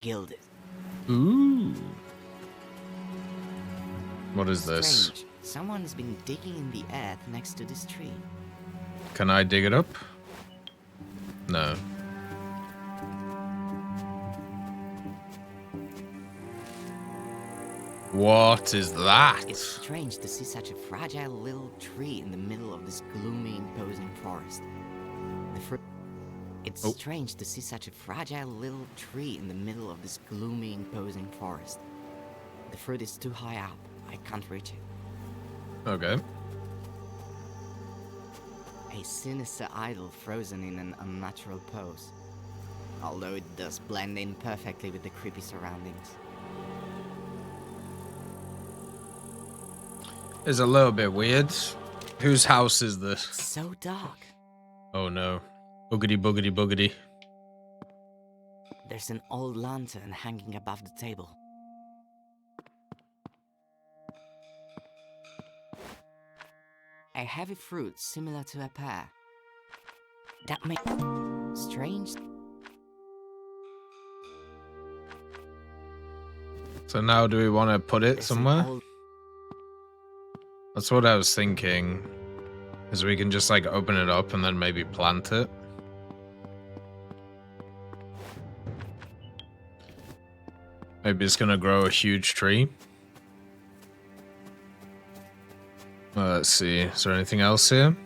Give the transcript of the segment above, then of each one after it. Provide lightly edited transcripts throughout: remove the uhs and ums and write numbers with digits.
gilded. Ooh. What is this? Strange. Someone's been digging in the earth next to this tree. Can I dig it up? No. What is that? It's strange to see such a fragile little tree in the middle of this gloomy, imposing forest. It's strange to see such a fragile little tree in the middle of this gloomy, imposing forest. The fruit is too high up. I can't reach it. Okay. A sinister idol frozen in an unnatural pose. Although it does blend in perfectly with the creepy surroundings. It's a little bit weird. Whose house is this? So dark. Oh no. Boogity boogity boogity. There's an old lantern hanging above the table. A heavy fruit similar to a pear. That makes strange. So now do we want to put it somewhere? That's what I was thinking. Is we can just like open it up and then maybe plant it. Maybe it's gonna grow a huge tree. Well, let's see. Is there anything else here?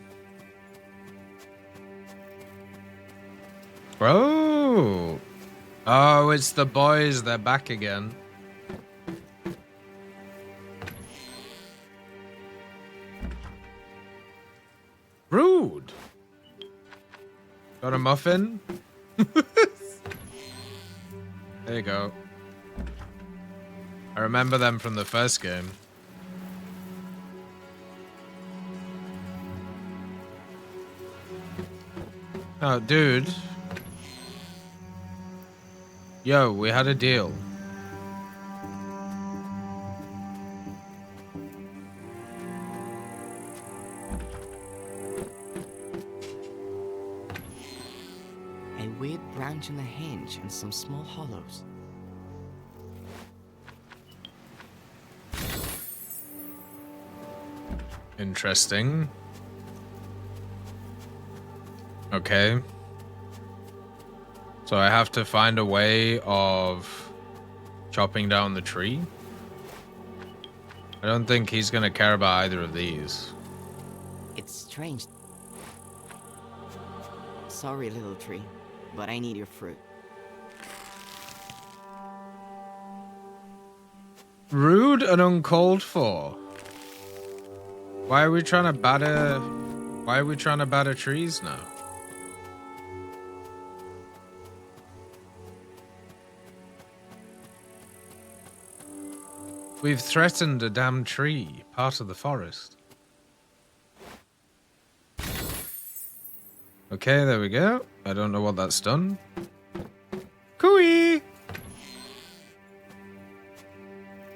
Oh! Oh, it's the boys. They're back again. Rude. Got a muffin? There you go. I remember them from the first game. Oh, dude. Yo, we had a deal. A weird branch on a hinge and some small hollows. Interesting. Okay. So I have to find a way of chopping down the tree. I don't think he's gonna care about either of these. It's strange. Sorry, little tree, but I need your fruit. Rude and uncalled for. Why are we trying to batter? Why are we trying to batter trees now? We've threatened a damn tree, part of the forest. Okay, there we go. I don't know what that's done. Cooey!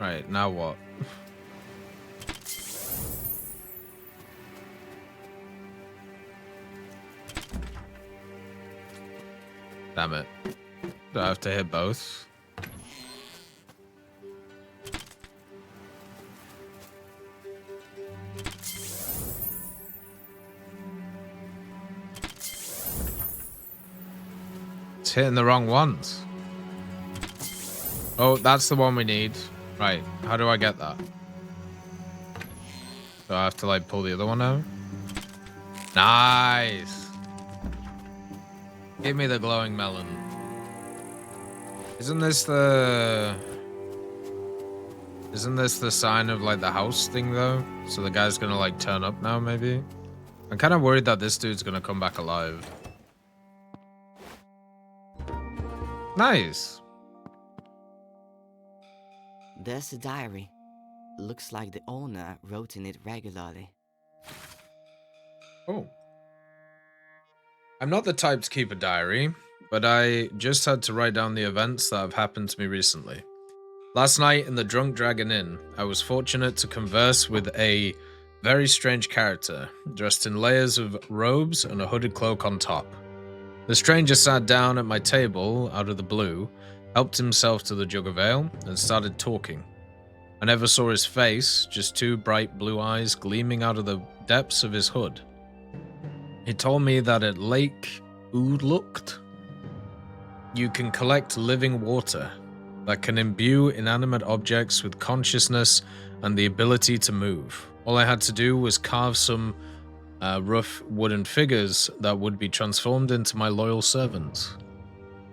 Right, now what? Damn it. Do I have to hit both? It's hitting the wrong ones. Oh, that's the one we need. Right, how do I get that? Do I have to like pull the other one out? Nice! Give me the glowing melon. Isn't this the sign of like the house thing though? So the guy's gonna like turn up now maybe? I'm kind of worried that this dude's gonna come back alive. Nice. There's a diary. Looks like the owner wrote in it regularly. Oh. I'm not the type to keep a diary, but I just had to write down the events that have happened to me recently. Last night in the Drunk Dragon Inn, I was fortunate to converse with a very strange character, dressed in layers of robes and a hooded cloak on top. The stranger sat down at my table out of the blue, helped himself to the jug of ale, and started talking. I never saw his face, just two bright blue eyes gleaming out of the depths of his hood. He told me that at Lake Oodlucht, you can collect living water that can imbue inanimate objects with consciousness and the ability to move. All I had to do was carve some rough wooden figures that would be transformed into my loyal servants.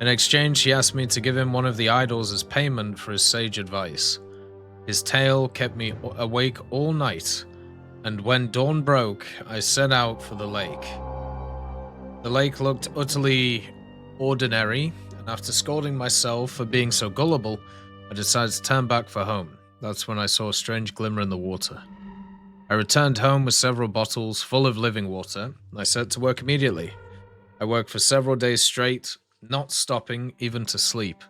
In exchange, he asked me to give him one of the idols as payment for his sage advice. His tale kept me awake all night, and when dawn broke, I set out for the lake. The lake looked utterly ordinary, and after scolding myself for being so gullible, I decided to turn back for home. That's when I saw a strange glimmer in the water. I returned home with several bottles full of living water, and I set to work immediately. I worked for several days straight, not stopping even to sleep,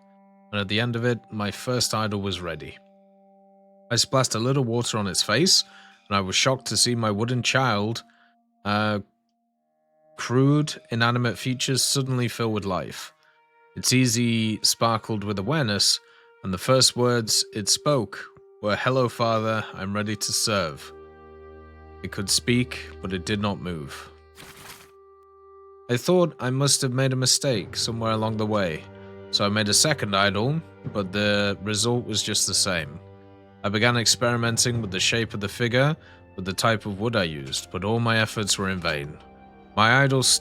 and at the end of it, my first idol was ready. I splashed a little water on its face, and I was shocked to see my wooden child, crude, inanimate features suddenly fill with life. Its easy sparkled with awareness, and the first words it spoke were, "Hello, Father, I'm ready to serve." It could speak, but it did not move. I thought I must have made a mistake somewhere along the way, so I made a second idol, but the result was just the same. I began experimenting with the shape of the figure, with the type of wood I used, but all my efforts were in vain. My idols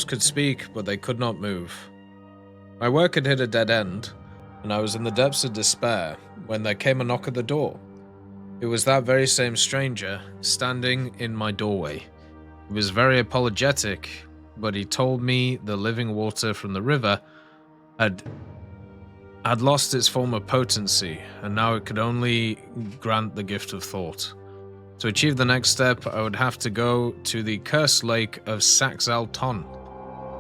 could speak, but they could not move. My work had hit a dead end, and I was in the depths of despair when there came a knock at the door. It was that very same stranger, standing in my doorway. He was very apologetic, but he told me the living water from the river had lost its former potency, and now it could only grant the gift of thought. To achieve the next step, I would have to go to the cursed lake of Saxalton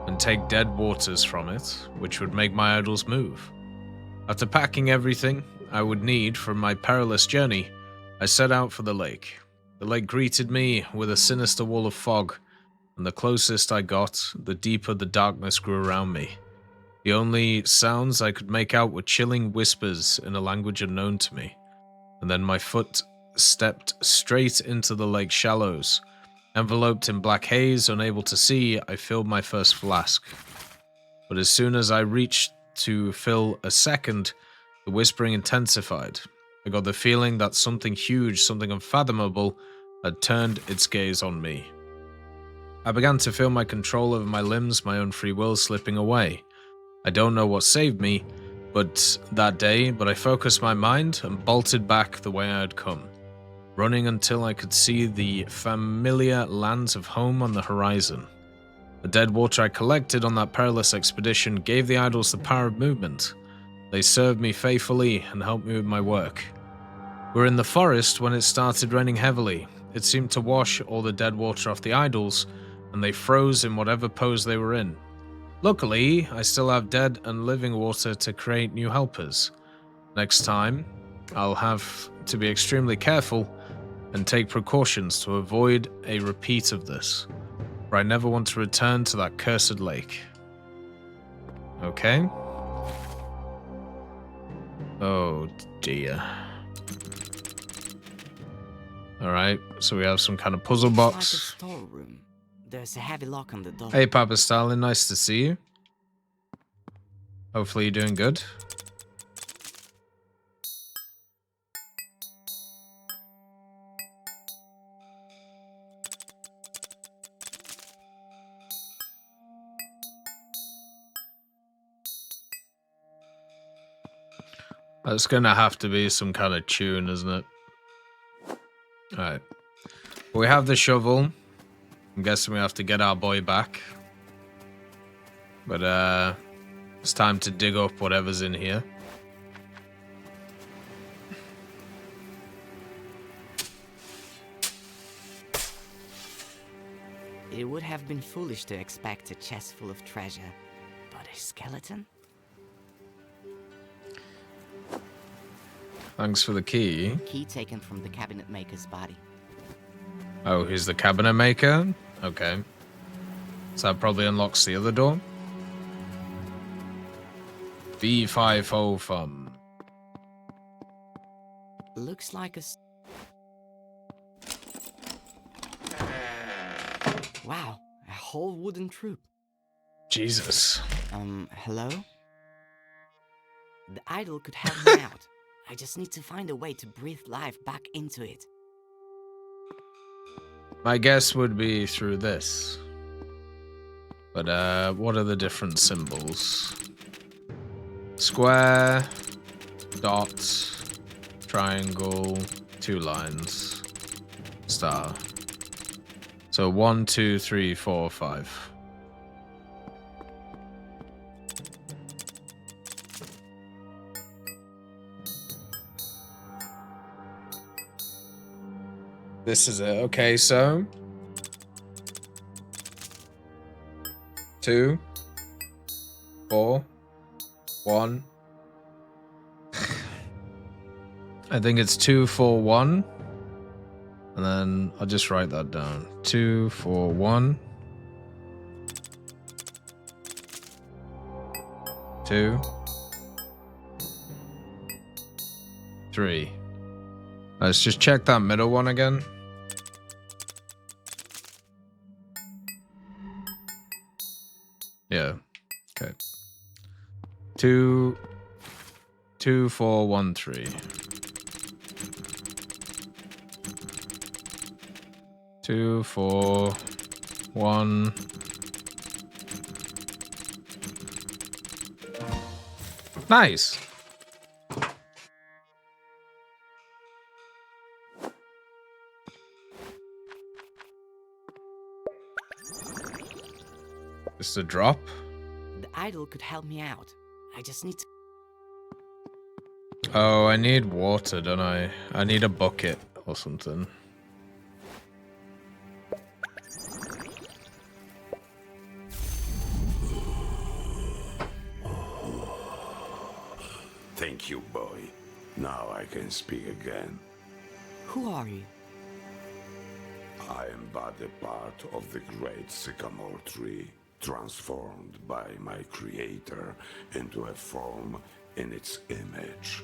and take dead waters from it, which would make my idols move. After packing everything I would need for my perilous journey, I set out for the lake. The lake greeted me with a sinister wall of fog, and the closest I got, the deeper the darkness grew around me. The only sounds I could make out were chilling whispers in a language unknown to me, and then my foot stepped straight into the lake shallows. Enveloped in black haze, unable to see, I filled my first flask. But as soon as I reached to fill a second, the whispering intensified. I got the feeling that something huge, something unfathomable, had turned its gaze on me. I began to feel my control over my limbs, my own free will slipping away. I don't know what saved me but I focused my mind and bolted back the way I had come, running until I could see the familiar lands of home on the horizon. The dead water I collected on that perilous expedition gave the idols the power of movement. They served me faithfully and helped me with my work. We were in the forest when it started raining heavily. It seemed to wash all the dead water off the idols, and they froze in whatever pose they were in. Luckily, I still have dead and living water to create new helpers. Next time, I'll have to be extremely careful and take precautions to avoid a repeat of this, for I never want to return to that cursed lake. Okay. Oh dear. Alright, so we have some kind of puzzle box. It's like a storeroom. There's a heavy lock on the door. Hey Papa Stalin, nice to see you. Hopefully you're doing good. That's gonna have to be some kind of tune, isn't it? Alright. We have the shovel. I'm guessing we have to get our boy back. But, it's time to dig up whatever's in here. It would have been foolish to expect a chest full of treasure, but a skeleton? Thanks for the key. Key taken from the cabinet maker's body. Oh, he's the cabinet maker? Okay. So that probably unlocks the other door. B5O thumb. Looks like wow, a whole wooden troop. Jesus. Hello? The idol could help me out. I just need to find a way to breathe life back into it. My guess would be through this. But what are the different symbols? Square, dot, triangle, 2 lines, star. So 1, 2, 3, 4, 5. This is it. Okay, so 2, 4, 1. I think it's 2, 4, 1. And then I'll just write that down. 2, 4, 1. 2, 3. Let's just check that middle one again. Yeah. Okay. 2, 2, 4, 1, 3. 2, 4, 1. Nice. Just a drop. The idol could help me out. I just need to... Oh, I need water, don't I? I need a bucket or something. Thank you, boy. Now I can speak again. Who are you? I am but a part of the great sycamore tree, transformed by my creator into a form in its image.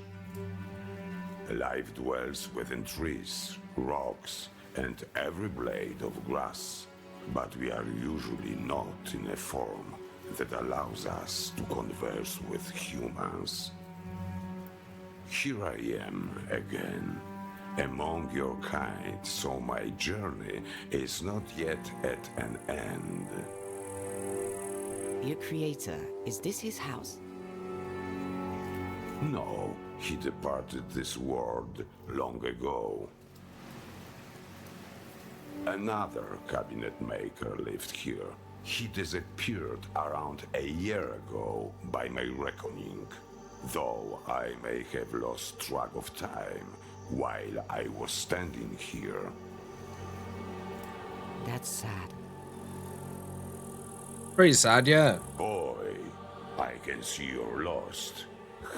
Life dwells within trees, rocks, and every blade of grass, but we are usually not in a form that allows us to converse with humans. Here I am again, among your kind, so my journey is not yet at an end. Your creator, is this his house? No, he departed this world long ago. Another cabinet maker lived here. He disappeared around a year ago by my reckoning, though I may have lost track of time while I was standing here. That's sad. Pretty sad, yeah. Boy, I can see you're lost.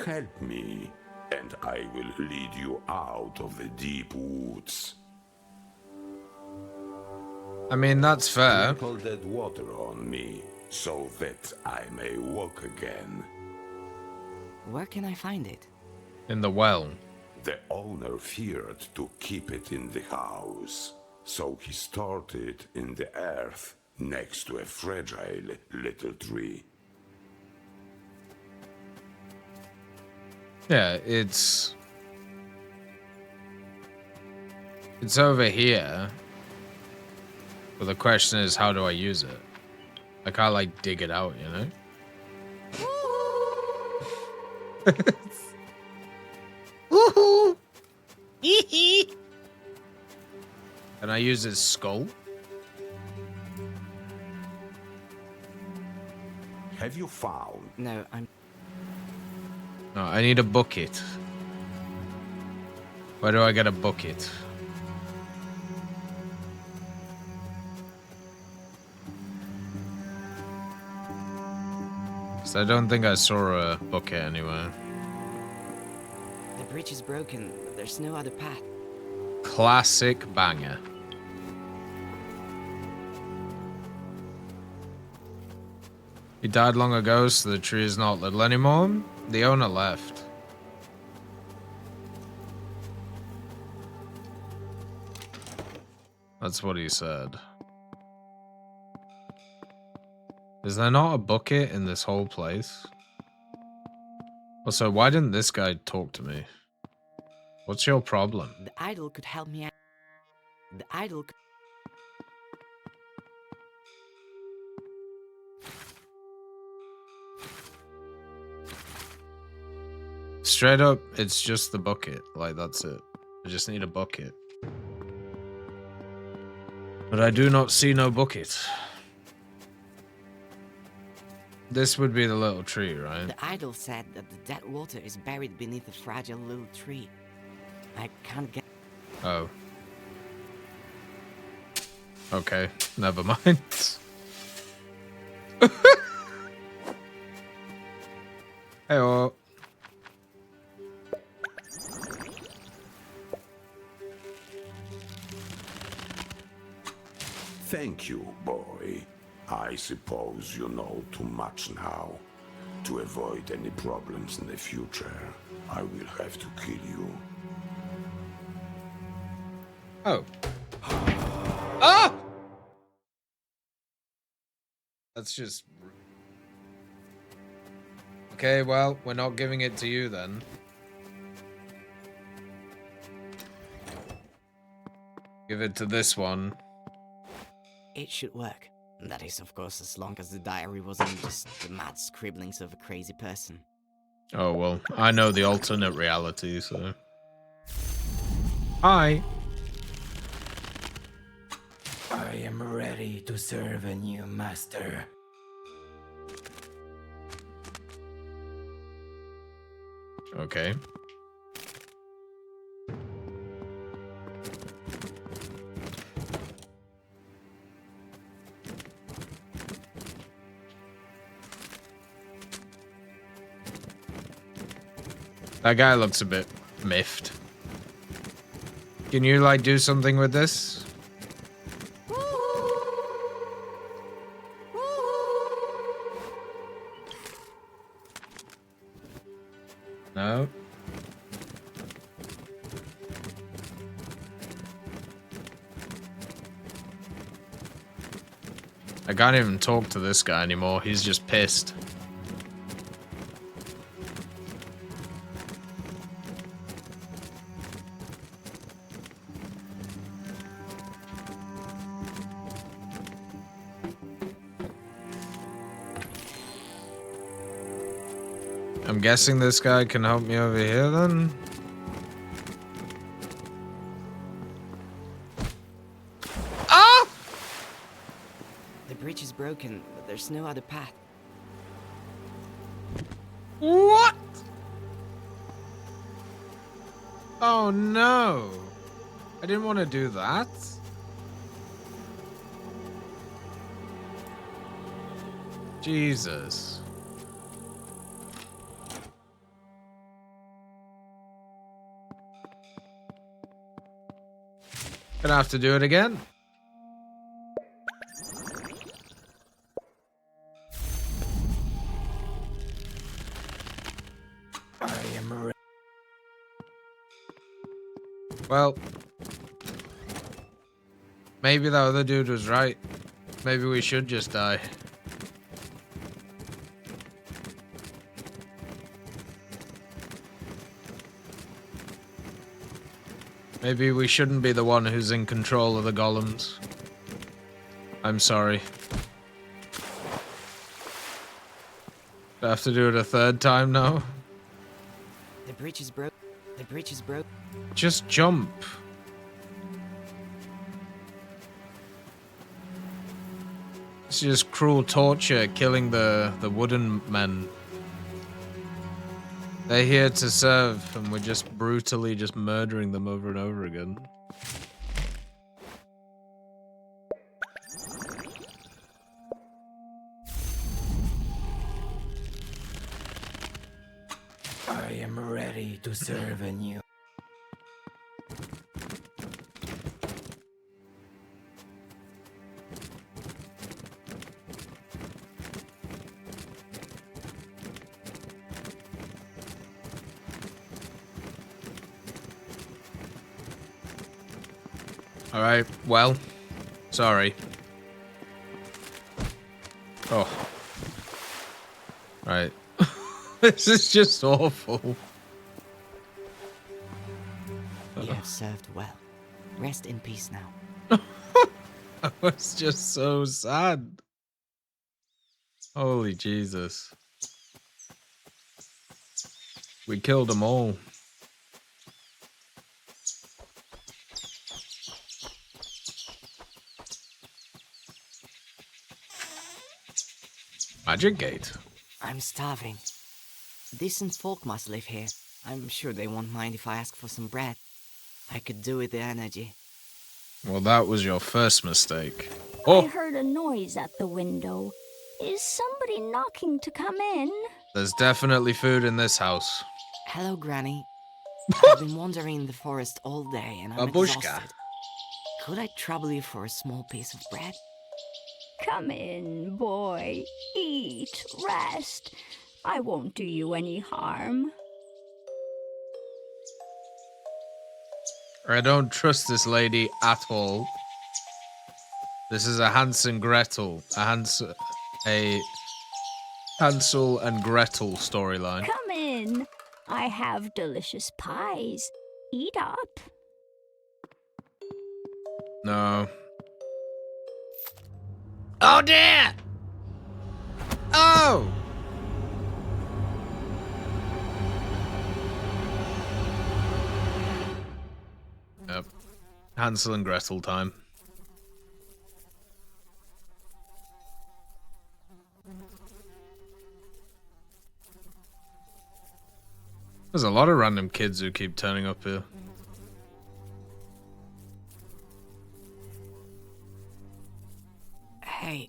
Help me, and I will lead you out of the deep woods. I mean, that's fair. Sprinkle that water on me, so that I may walk again. Where can I find it? In the well. The owner feared to keep it in the house, so he stored it in the earth next to a fragile little tree. Yeah, it's over here. But the question is, how do I use it? I can't, like, dig it out, you know? Woohoo! Can I use his skull? Have you found? No, No, I need a bucket. Where do I get a bucket? So I don't think I saw a bucket anywhere. The bridge is broken, but there's no other path. Classic banger. He died long ago, so the tree is not little anymore. The owner left. That's what he said. Is there not a bucket in this whole place? Also, why didn't this guy talk to me? What's your problem? The idol could help me out. The idol could... Straight up, it's just the bucket. Like, that's it. I just need a bucket. But I do not see no bucket. This would be the little tree, right? The idol said that the dead water is buried beneath a fragile little tree. I can't get... Oh. Okay, never mind. Hey-oh. Thank you, boy. I suppose you know too much now. To avoid any problems in the future, I will have to kill you. Oh. Ah! That's just... Okay, well, we're not giving it to you then. Give it to this one. It should work. That is, of course, as long as the diary wasn't just the mad scribblings of a crazy person. Oh, well, I know the alternate reality, so... Hi. I am ready to serve a new master. Okay. That guy looks a bit miffed. Can you, like, do something with this? No? I can't even talk to this guy anymore. He's just pissed. I'm guessing this guy can help me over here then? Ah! The bridge is broken, but there's no other path. What? Oh no. I didn't want to do that. Jesus. Gonna have to do it again. I am ready. Well, maybe that other dude was right. Maybe we should just die. Maybe we shouldn't be the one who's in control of the golems. I'm sorry. Do I have to do it a third time now? The bridge is broke. The bridge is broke. Just jump. It's just cruel torture killing the wooden men. They're here to serve, and we're just brutally just murdering them over and over again. I am ready to serve a new. Alright, well, sorry. Oh. Right. This is just awful. You have served well. Rest in peace now. That was just so sad. Holy Jesus. We killed them all. Magic gate. I'm starving. Decent folk must live here. I'm sure they won't mind if I ask for some bread. I could do with the energy. Well, that was your first mistake. I Oh, heard a noise at the window. Is somebody knocking to come in? there's definitely food in this house. Hello, Granny. I've been wandering in the forest all day and I'm Babushka. exhausted. Could I trouble you for a small piece of bread? Come in, boy. Eat, rest. I won't do you any harm. I don't trust this lady at all. This is a Hansel and Gretel. A Hansel and Gretel storyline. Come in. I have delicious pies. Eat up. No. Oh dear! Oh! Yep. Hansel and Gretel time. There's a lot of random kids who keep turning up here. Hey,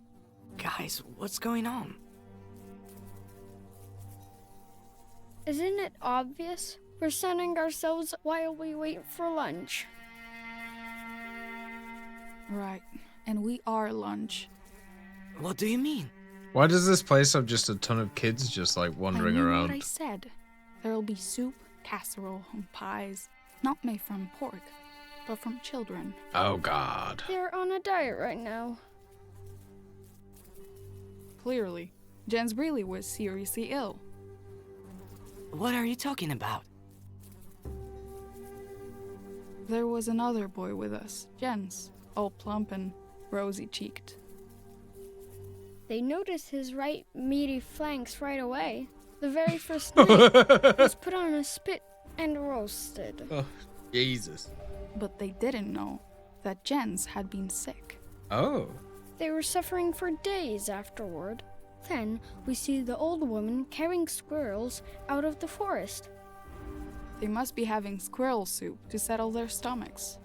guys, what's going on? Isn't it obvious? We're sunning ourselves while we wait for lunch. Right, and we are lunch. What do you mean? Why does this place have just a ton of kids just like wandering I mean around? what I said. There'll be soup, casserole, and pies, not made from pork, but from children. Oh god. They're on a diet right now. Clearly, Jens really was seriously ill. What are you talking about? There was another boy with us, Jens, all plump and rosy-cheeked. They noticed his right meaty flanks right away. The very first night was put on a spit and roasted. Oh, Jesus. But they didn't know that Jens had been sick. Oh. They were suffering for days afterward. Then we see the old woman carrying squirrels out of the forest. They must be having squirrel soup to settle their stomachs.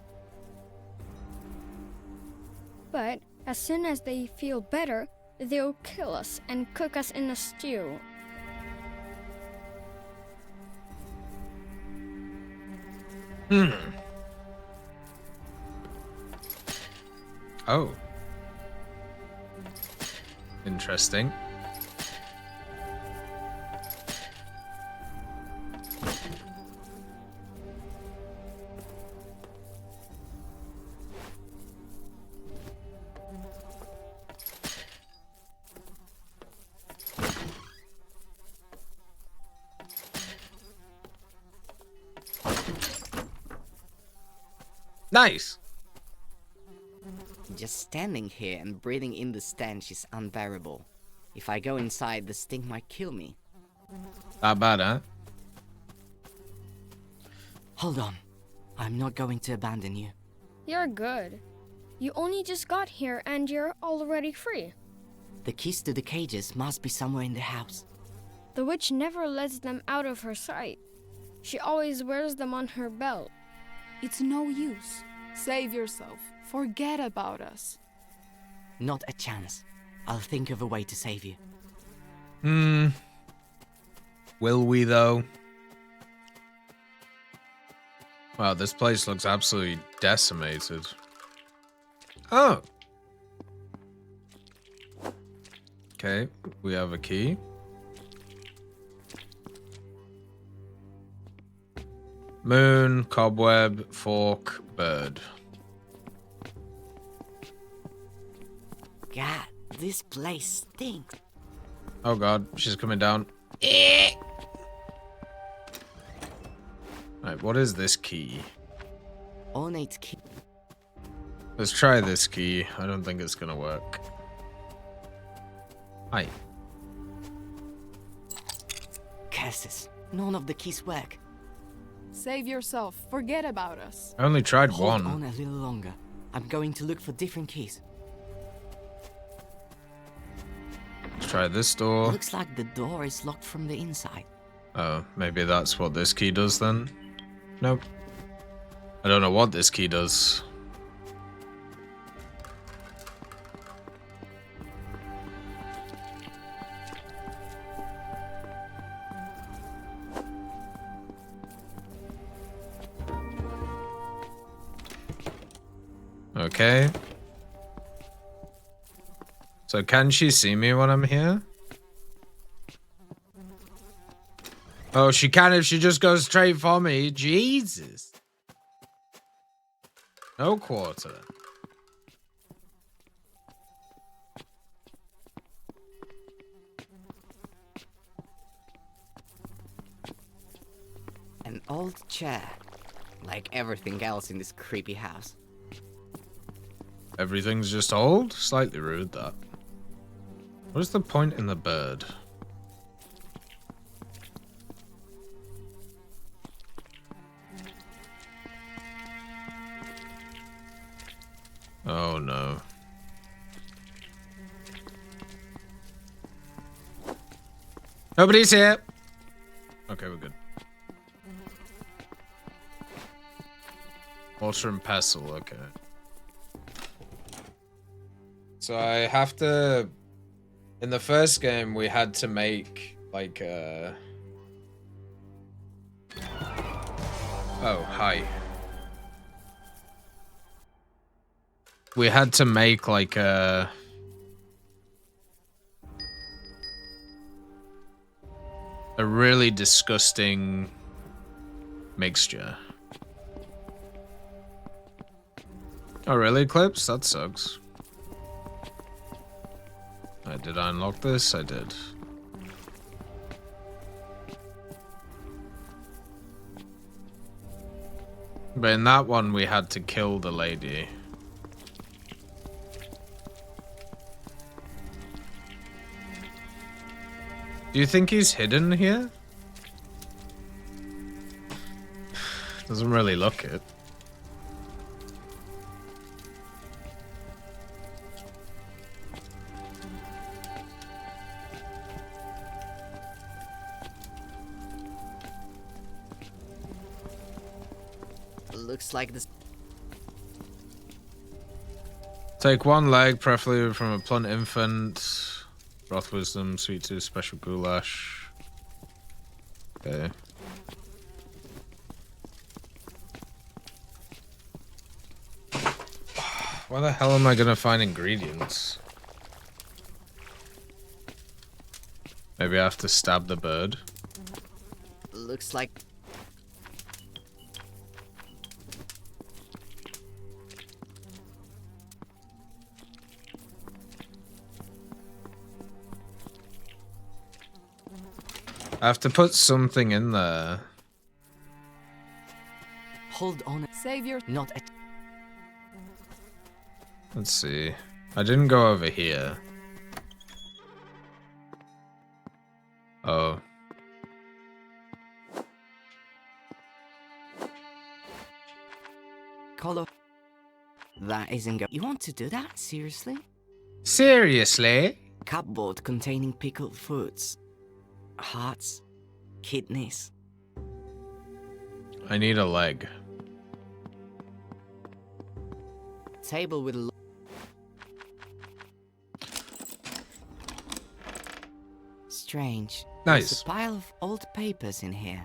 But as soon as they feel better, they'll kill us and cook us in a stew. Oh. Interesting. Nice. Just standing here and breathing in the stench is unbearable. If I go inside, the stink might kill me. That bad, huh? Hold on. I'm not going to abandon you. You're good. You only just got here and you're already free. The keys to the cages must be somewhere in the house. The witch never lets them out of her sight. She always wears them on her belt. It's no use. Save yourself. Forget about us. Not a chance. I'll think of a way to save you. Will we, though? Wow, this place looks absolutely decimated. Oh. Okay, we have a key. Moon, cobweb, fork, bird. This place stinks. Oh god, she's coming down. Right, what is this key? Ornate key. Let's try this key. I don't think it's gonna work. Hi. Curses. None of the keys work. Save yourself. Forget about us. I only tried Hold one. on a little longer. I'm going to look for different keys. Let's try this door. Looks like the door is locked from the inside. Oh, maybe that's what this key does then? Nope. I don't know what this key does. Okay. So can she see me when I'm here? Oh, she can if she just goes straight for me. Jesus. No quarter. An old chair. Like everything else in this creepy house. Everything's just old? Slightly rude, that. What is the point in the bird? Oh no. Nobody's here! Okay, we're good. Mortar and pestle, okay. So I have to... In the first game, we had to make, like, Oh, hi. We had to make, like, a really disgusting mixture. Oh, really, Clips? That sucks. Did I unlock this? I did. But in that one, we had to kill the lady. Do you think he's hidden here? Doesn't really look it. Looks like this. Take one leg, preferably from a plump infant. Broth wisdom, sweet tooth, special goulash. Okay. Why the hell am I gonna find ingredients? Maybe I have to stab the bird. Looks like. I have to put something in there. Hold on. Save your. Not a. Let's see. I didn't go over here. Oh. Color. That isn't go. You want to do that? Seriously? Seriously? Cupboard containing pickled foods. Hearts. Kidneys. I need a leg. Table with a. Strange. Nice. There's a pile of old papers in here.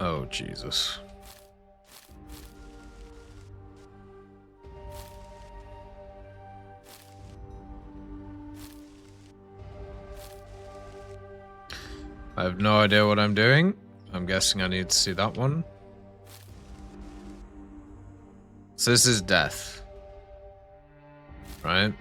Oh, Jesus. I have no idea what I'm doing. I'm guessing I need to see that one. So this is death. right?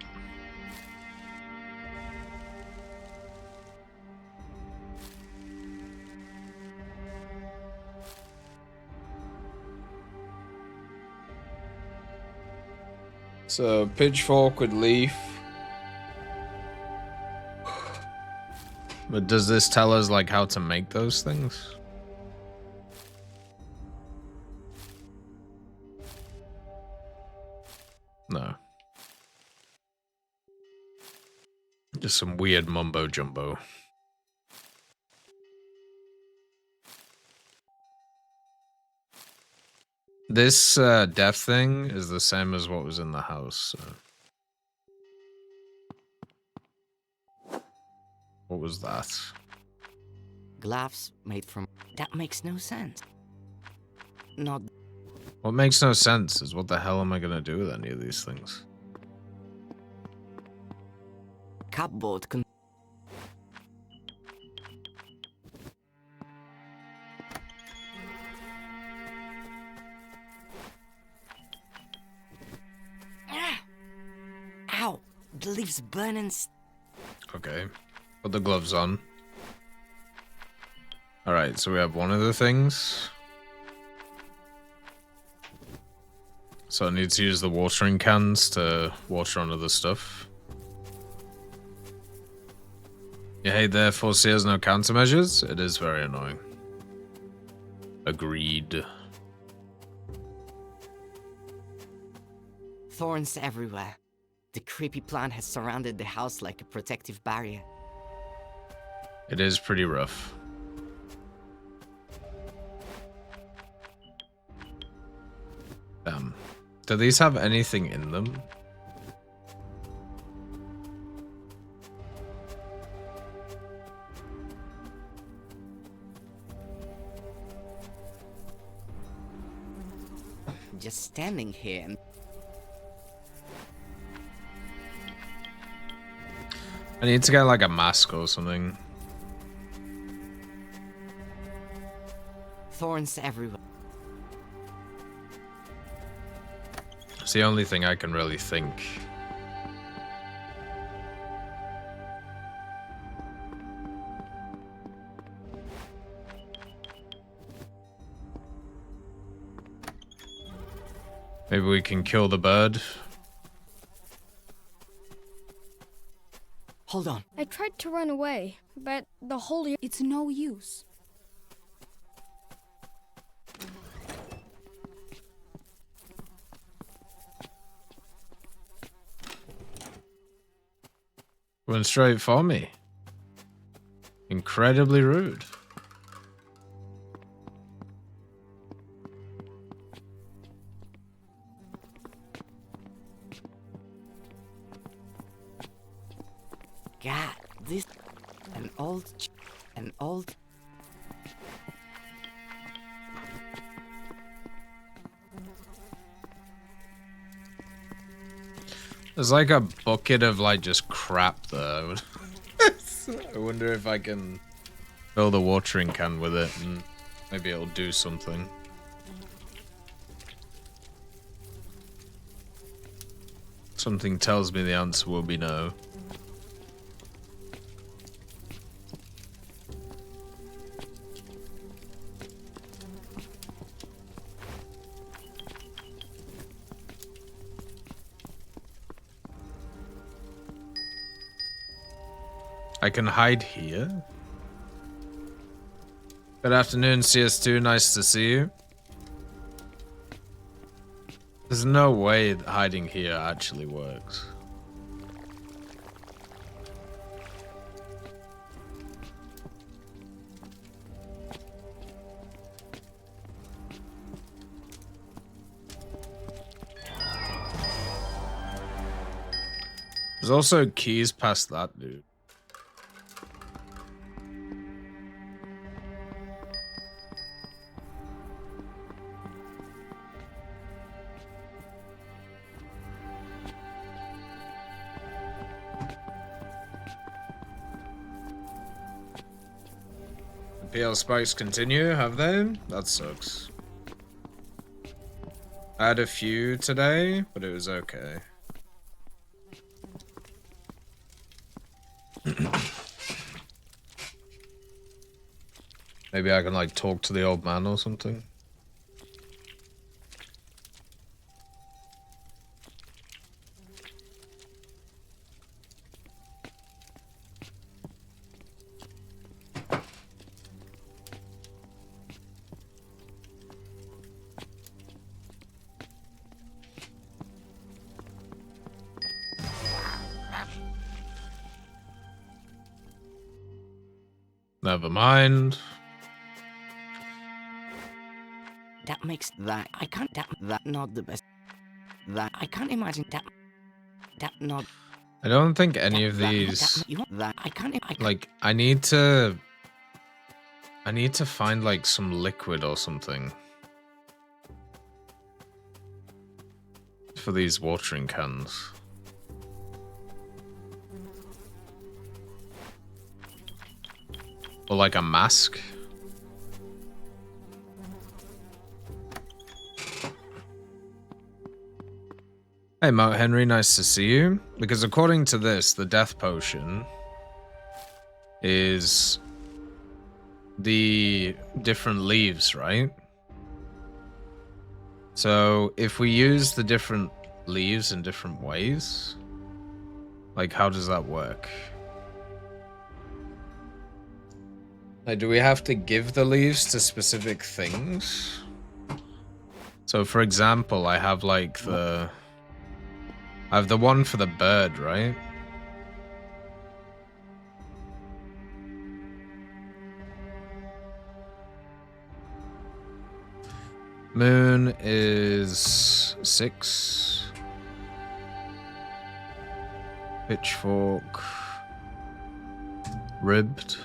So pitchfork with leaf. But does this tell us like how to make those things? No. Just some weird mumbo jumbo. This death thing is the same as what was in the house. So. What was that? Gloves made from... That makes no sense. Not... What makes no sense is what the hell am I gonna do with any of these things? Cupboard con... Ah! Ow! The leaves burn and... Okay. Put the gloves on. Alright, so we have one of the things. So I need to use the watering cans to water on other stuff. You hate therefore see has no countermeasures? It is very annoying. Agreed. Thorns everywhere. The creepy plant has surrounded the house like a protective barrier. It is pretty rough. Do these have anything in them? Just standing here and... I need to get like a mask or something. Thorns everywhere. It's the only thing I can really think. Maybe we can kill the bird. Hold on. I tried to run away, but the holy... It's no use. Went straight for me. Incredibly rude. God, this... An old... There's like a bucket of like just crap there. I wonder if I can fill the watering can with it and maybe it'll do something. Something tells me the answer will be no. I can hide here. Good afternoon, CS2. Nice to see you. There's no way that hiding here actually works. There's also keys past that dude. PL spikes continue, have they? That sucks. I had a few today, but it was okay. Maybe I can like talk to the old man or something. Never mind. That makes that I can't that not the best. That I can't imagine that not I don't think any that, of that, these that, you want that I can't like I need to find like some liquid or something for these watering cans. Or like a mask. Hey Mo Henry, nice to see you. Because according to this, the death potion is the different leaves, right? So if we use the different leaves in different ways, like how does that work? Like, do we have to give the leaves to specific things? So for example, I have like I have the one for the bird, right? Moon is 6. Pitchfork. Ribbed.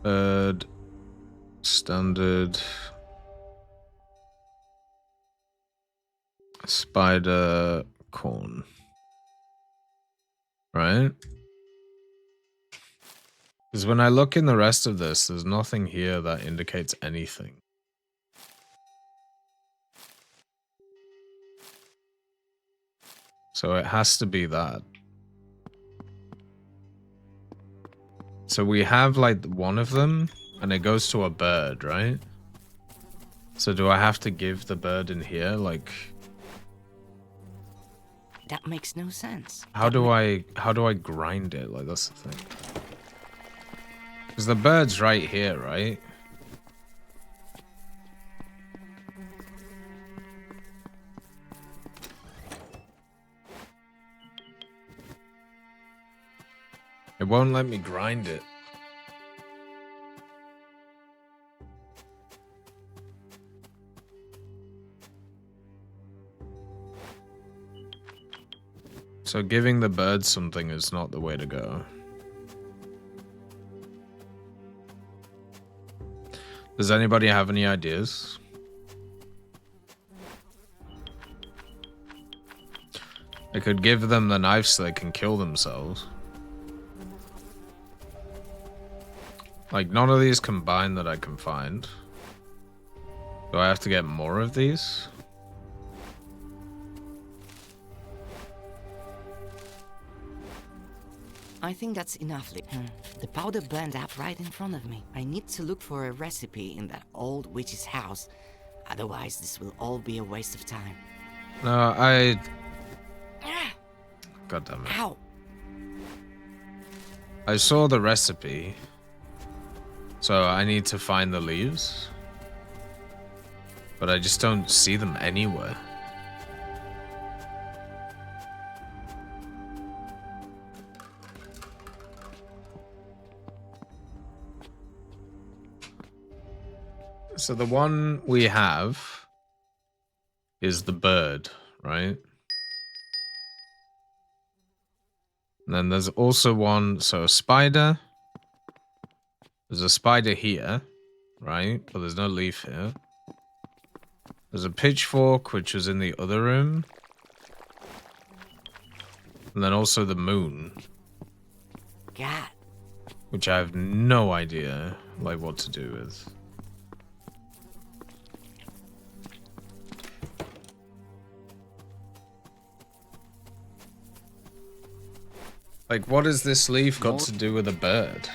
Bird. Standard. Spider. Corn. Right? Because when I look in the rest of this, there's nothing here that indicates anything. So it has to be that. So we have like one of them, and it goes to a bird, right? So do I have to give the bird in here? Like, that makes no sense. how do I grind it? Like, that's the thing. Because the bird's right here, right? It won't let me grind it. So giving the bird something is not the way to go. Does anybody have any ideas? I could give them the knife so they can kill themselves. Like, none of these combined that I can find. Do I have to get more of these? I think that's enough. The powder burned up right in front of me. I need to look for a recipe in that old witch's house. Otherwise, this will all be a waste of time. No, God damn it. Ow! I saw the recipe. So I need to find the leaves. But I just don't see them anywhere. So the one we have is the bird, right? And then there's also one, so a spider. There's a spider here, right? But there's no leaf here. There's a pitchfork, which was in the other room. And then also the moon. God. Which I have no idea, like, what to do with. Like, what has this leaf got to do with a bird?